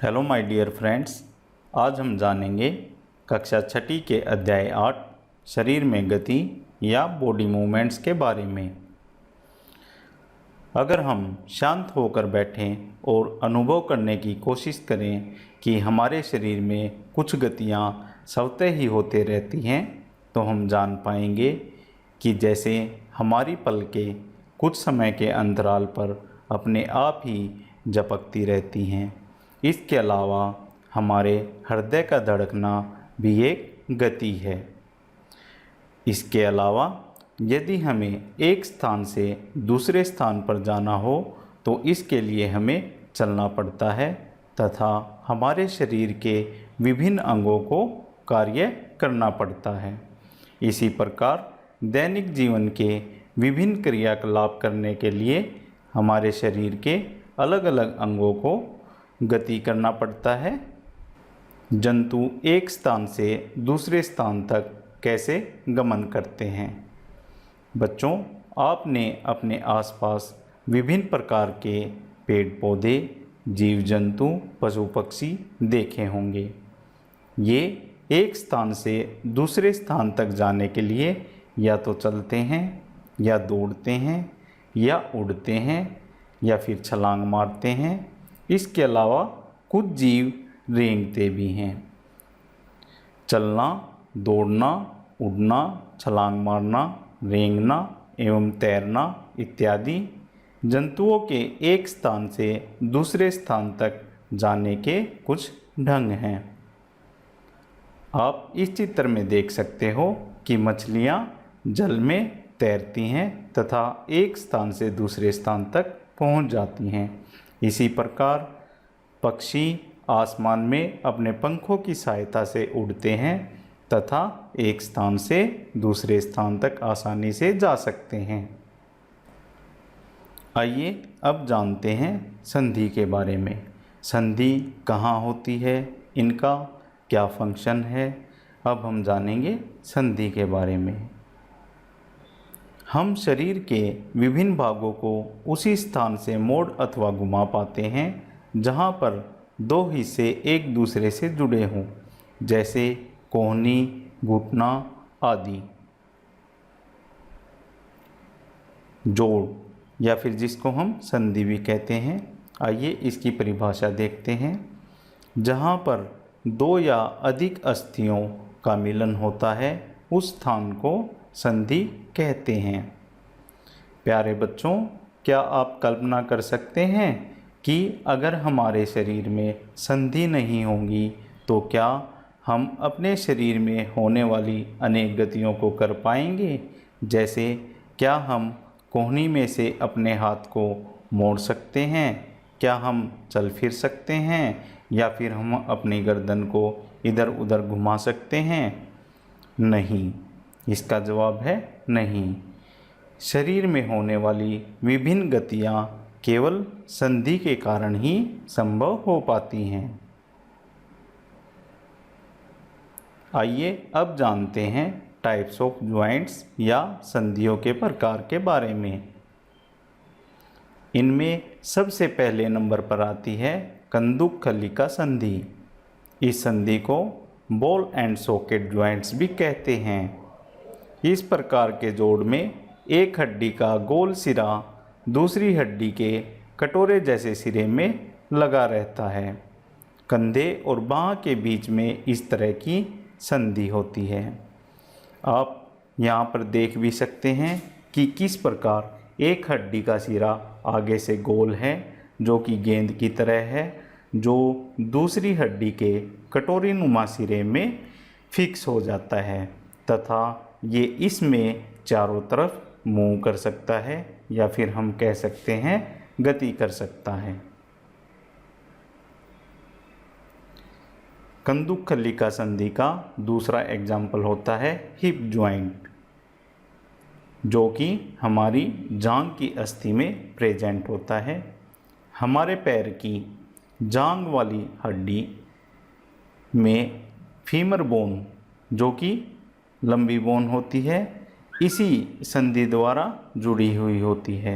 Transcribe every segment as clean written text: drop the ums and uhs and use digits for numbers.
Hello my dear friends. आज हम जानेंगे कक्षा छठी के अध्याय 8 शरीर में गति या बॉडी मूवमेंट्स के बारे में। अगर हम शांत होकर बैठें और अनुभव करने की कोशिश करें कि हमारे शरीर में कुछ गतियां स्वतः ही होते रहती हैं, तो हम जान पाएंगे कि जैसे हमारी पलकें कुछ समय के अंतराल पर अपने आप ही झपकती रहती हैं। इसके अलावा हमारे हृदय का धड़कना भी एक गति है। इसके अलावा यदि हमें एक स्थान से दूसरे स्थान पर जाना हो तो इसके लिए हमें चलना पड़ता है तथा हमारे शरीर के विभिन्न अंगों को कार्य करना पड़ता है। इसी प्रकार दैनिक जीवन के विभिन्न क्रियाकलाप करने के लिए हमारे शरीर के अलग अलग अंगों को गति करना पड़ता है। जंतु एक स्थान से दूसरे स्थान तक कैसे गमन करते हैं। बच्चों, आपने अपने आसपास विभिन्न प्रकार के पेड़ पौधे, जीव जंतु, पशु पक्षी देखे होंगे। ये एक स्थान से दूसरे स्थान तक जाने के लिए या तो चलते हैं या दौड़ते हैं या उड़ते हैं या फिर छलांग मारते हैं। इसके अलावा कुछ जीव रेंगते भी हैं। चलना, दौड़ना, उड़ना, छलांग मारना, रेंगना एवं तैरना इत्यादि जंतुओं के एक स्थान से दूसरे स्थान तक जाने के कुछ ढंग हैं। आप इस चित्र में देख सकते हो कि मछलियाँ जल में तैरती हैं तथा एक स्थान से दूसरे स्थान तक पहुँच जाती हैं। इसी प्रकार पक्षी आसमान में अपने पंखों की सहायता से उड़ते हैं तथा एक स्थान से दूसरे स्थान तक आसानी से जा सकते हैं। आइए अब जानते हैं संधि के बारे में। संधि कहाँ होती है, इनका क्या फंक्शन है। अब हम जानेंगे संधि के बारे में। हम शरीर के विभिन्न भागों को उसी स्थान से मोड़ अथवा घुमा पाते हैं जहाँ पर दो हिस्से एक दूसरे से जुड़े हों, जैसे कोहनी, घुटना आदि। जोड़ या फिर जिसको हम संधि भी कहते हैं। आइए इसकी परिभाषा देखते हैं। जहाँ पर दो या अधिक अस्थियों का मिलन होता है उस स्थान को संधि कहते हैं। प्यारे बच्चों, क्या आप कल्पना कर सकते हैं कि अगर हमारे शरीर में संधि नहीं होगी तो क्या हम अपने शरीर में होने वाली अनेक गतियों को कर पाएंगे। जैसे क्या हम कोहनी में से अपने हाथ को मोड़ सकते हैं, क्या हम चल फिर सकते हैं या फिर हम अपनी गर्दन को इधर उधर घुमा सकते हैं। नहीं, इसका जवाब है नहीं। शरीर में होने वाली विभिन्न गतियाँ केवल संधि के कारण ही संभव हो पाती हैं। आइए अब जानते हैं टाइप्स ऑफ ज्वाइंट्स या संधियों के प्रकार के बारे में। इनमें सबसे पहले नंबर पर आती है कंदुक खलिका संधि। इस संधि को बॉल एंड सॉकेट ज्वाइंट्स भी कहते हैं। इस प्रकार के जोड़ में एक हड्डी का गोल सिरा दूसरी हड्डी के कटोरे जैसे सिरे में लगा रहता है। कंधे और बाह के बीच में इस तरह की संधि होती है। आप यहाँ पर देख भी सकते हैं कि किस प्रकार एक हड्डी का सिरा आगे से गोल है जो कि गेंद की तरह है, जो दूसरी हड्डी के कटोरी नुमा सिरे में फिक्स हो जाता है तथा ये इसमें चारों तरफ मूव कर सकता है या फिर हम कह सकते हैं गति कर सकता है। कंदुक खलिका संधि का दूसरा एग्जाम्पल होता है हिप ज्वाइंट, जो कि हमारी जांघ की अस्थि में प्रेजेंट होता है। हमारे पैर की जांघ वाली हड्डी में फीमर बोन, जो कि लंबी बोन होती है, इसी संधि द्वारा जुड़ी हुई होती है।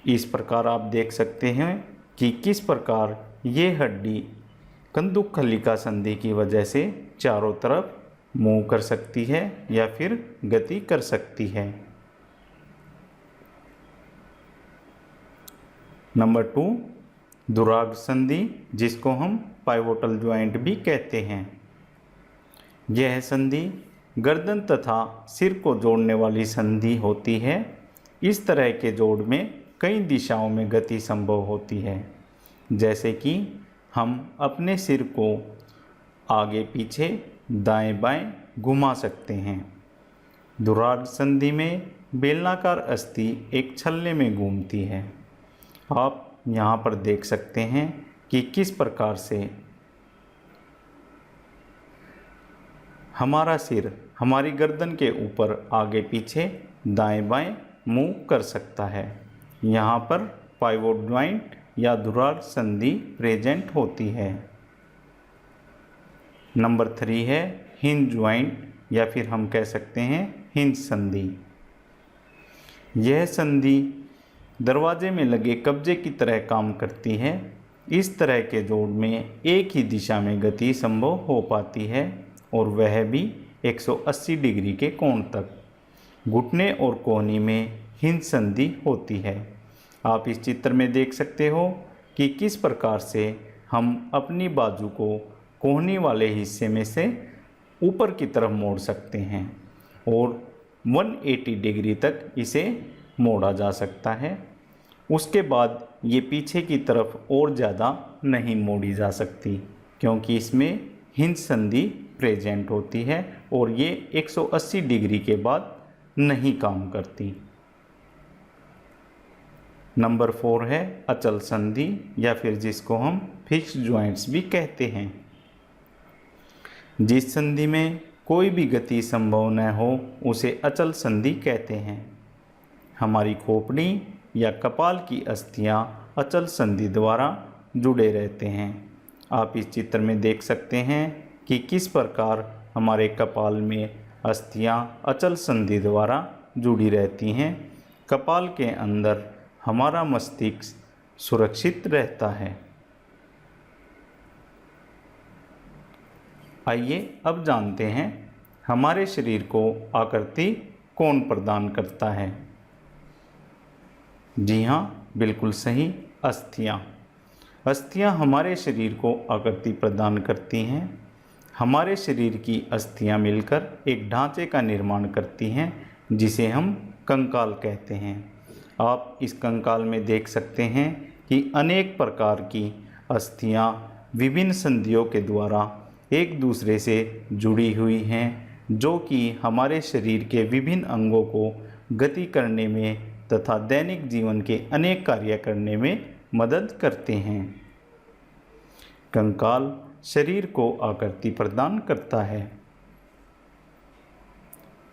इस प्रकार आप देख सकते हैं कि किस प्रकार ये हड्डी कंदुकखलिका संधि की वजह से चारों तरफ मूव कर सकती है या फिर गति कर सकती है। नंबर 2, दुराग संधि, जिसको हम पाइवोटल ज्वाइंट भी कहते हैं। यह संधि गर्दन तथा सिर को जोड़ने वाली संधि होती है। इस तरह के जोड़ में कई दिशाओं में गति संभव होती है, जैसे कि हम अपने सिर को आगे पीछे दाएं बाएं घुमा सकते हैं। दुराग संधि में बेलनाकार अस्थि एक छल्ले में घूमती है। आप यहाँ पर देख सकते हैं कि किस प्रकार से हमारा सिर हमारी गर्दन के ऊपर आगे पीछे दाएं बाएं मूव कर सकता है। यहाँ पर पाइवोट ज्वाइंट या दुराग संधि प्रेजेंट होती है। नंबर 3 है हिंज ज्वाइंट, या फिर हम कह सकते हैं हिंज संधि। यह संधि दरवाजे में लगे कब्जे की तरह काम करती है। इस तरह के जोड़ में एक ही दिशा में गति संभव हो पाती है, और वह भी 180 डिग्री के कोण तक। घुटने और कोहनी में हिंज संधि होती है। आप इस चित्र में देख सकते हो कि किस प्रकार से हम अपनी बाजू को कोहनी वाले हिस्से में से ऊपर की तरफ मोड़ सकते हैं, और 180 डिग्री तक इसे मोड़ा जा सकता है। उसके बाद ये पीछे की तरफ और ज़्यादा नहीं मोड़ी जा सकती, क्योंकि इसमें हिंज संधि प्रेजेंट होती है और ये 180 डिग्री के बाद नहीं काम करती। नंबर 4 है अचल संधि, या फिर जिसको हम फिक्स्ड ज्वाइंट्स भी कहते हैं। जिस संधि में कोई भी गति संभव न हो उसे अचल संधि कहते हैं। हमारी खोपड़ी या कपाल की अस्थियां अचल संधि द्वारा जुड़े रहते हैं। आप इस चित्र में देख सकते हैं कि किस प्रकार हमारे कपाल में अस्थियां अचल संधि द्वारा जुड़ी रहती हैं। कपाल के अंदर हमारा मस्तिष्क सुरक्षित रहता है। आइए अब जानते हैं हमारे शरीर को आकृति कौन प्रदान करता है। जी हाँ, बिल्कुल सही, अस्थियाँ। अस्थियाँ हमारे शरीर को आकृति प्रदान करती हैं। हमारे शरीर की अस्थियाँ मिलकर एक ढांचे का निर्माण करती हैं, जिसे हम कंकाल कहते हैं। आप इस कंकाल में देख सकते हैं कि अनेक प्रकार की अस्थियाँ विभिन्न संधियों के द्वारा एक दूसरे से जुड़ी हुई हैं, जो कि हमारे शरीर के विभिन्न अंगों को गति करने में तथा दैनिक जीवन के अनेक कार्य करने में मदद करते हैं। कंकाल शरीर को आकृति प्रदान करता है।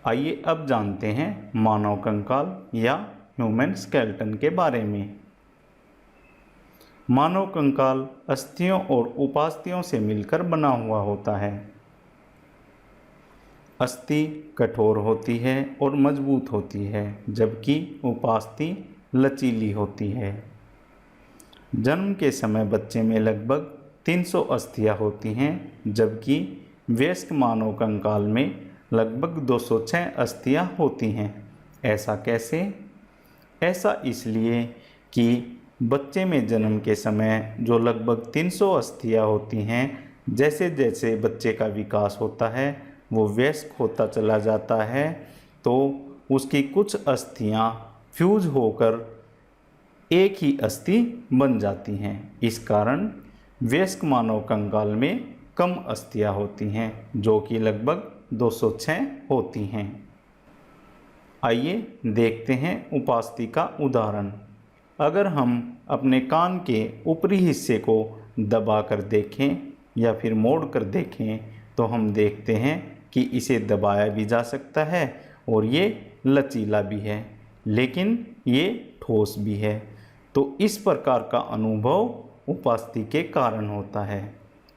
आइए अब जानते हैं मानव कंकाल या ह्यूमन स्केलेटन के बारे में। मानव कंकाल अस्थियों और उपास्थियों से मिलकर बना हुआ होता है। अस्थि कठोर होती है और मजबूत होती है, जबकि उपास्थि लचीली होती है। जन्म के समय बच्चे में लगभग 300 अस्थियाँ होती हैं, जबकि वयस्क मानव कंकाल में लगभग 206 अस्थियाँ होती हैं। ऐसा कैसे? ऐसा इसलिए कि बच्चे में जन्म के समय जो लगभग 300 अस्थियाँ होती हैं, जैसे जैसे बच्चे का विकास होता है वो वयस्क होता चला जाता है, तो उसकी कुछ अस्थियाँ फ्यूज होकर एक ही अस्थि बन जाती हैं। इस कारण वयस्क मानव कंकाल में कम अस्थियाँ होती हैं, जो कि लगभग 206 होती हैं। आइए देखते हैं उपास्थि का उदाहरण। अगर हम अपने कान के ऊपरी हिस्से को दबाकर देखें या फिर मोड़ कर देखें, तो हम देखते हैं कि इसे दबाया भी जा सकता है और ये लचीला भी है, लेकिन ये ठोस भी है। तो इस प्रकार का अनुभव उपास्थि के कारण होता है।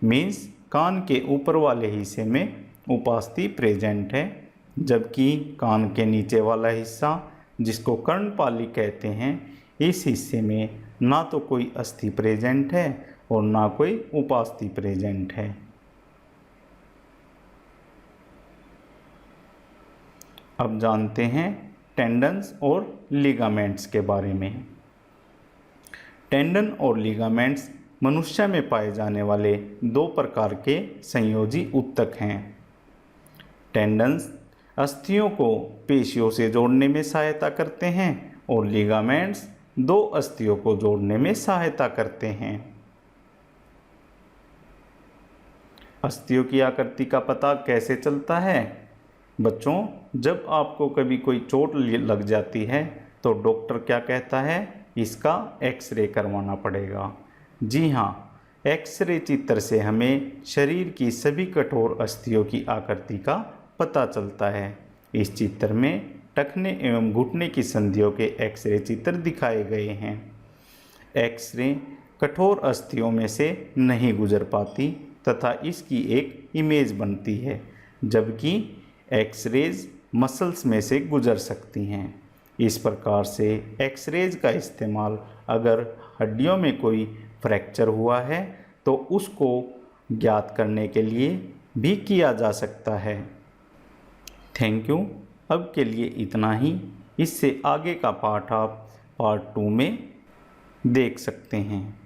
मीन्स कान के ऊपर वाले हिस्से में उपास्थि प्रेजेंट है, जबकि कान के नीचे वाला हिस्सा, जिसको कर्णपाली कहते हैं, इस हिस्से में ना तो कोई अस्थि प्रेजेंट है और ना कोई उपास्थि प्रेजेंट है। अब जानते हैं टेंडन्स और लिगामेंट्स के बारे में। टेंडन और लिगामेंट्स मनुष्य में पाए जाने वाले दो प्रकार के संयोजी ऊतक हैं। टेंडन्स अस्थियों को पेशियों से जोड़ने में सहायता करते हैं और लिगामेंट्स दो अस्थियों को जोड़ने में सहायता करते हैं। अस्थियों की आकृति का पता कैसे चलता है? बच्चों, जब आपको कभी कोई चोट लग जाती है तो डॉक्टर क्या कहता है? इसका एक्सरे करवाना पड़ेगा। जी हाँ, एक्सरे चित्र से हमें शरीर की सभी कठोर अस्थियों की आकृति का पता चलता है। इस चित्र में टखने एवं घुटने की संधियों के एक्सरे चित्र दिखाए गए हैं। एक्सरे कठोर अस्थियों में से नहीं गुजर पाती तथा इसकी एक इमेज बनती है, जबकि एक्सरेज मसल्स में से गुजर सकती हैं। इस प्रकार से एक्सरेज का इस्तेमाल अगर हड्डियों में कोई फ्रैक्चर हुआ है तो उसको ज्ञात करने के लिए भी किया जा सकता है। Thank you. अब के लिए इतना ही। इससे आगे का पाठ आप पार्ट 2 में देख सकते हैं।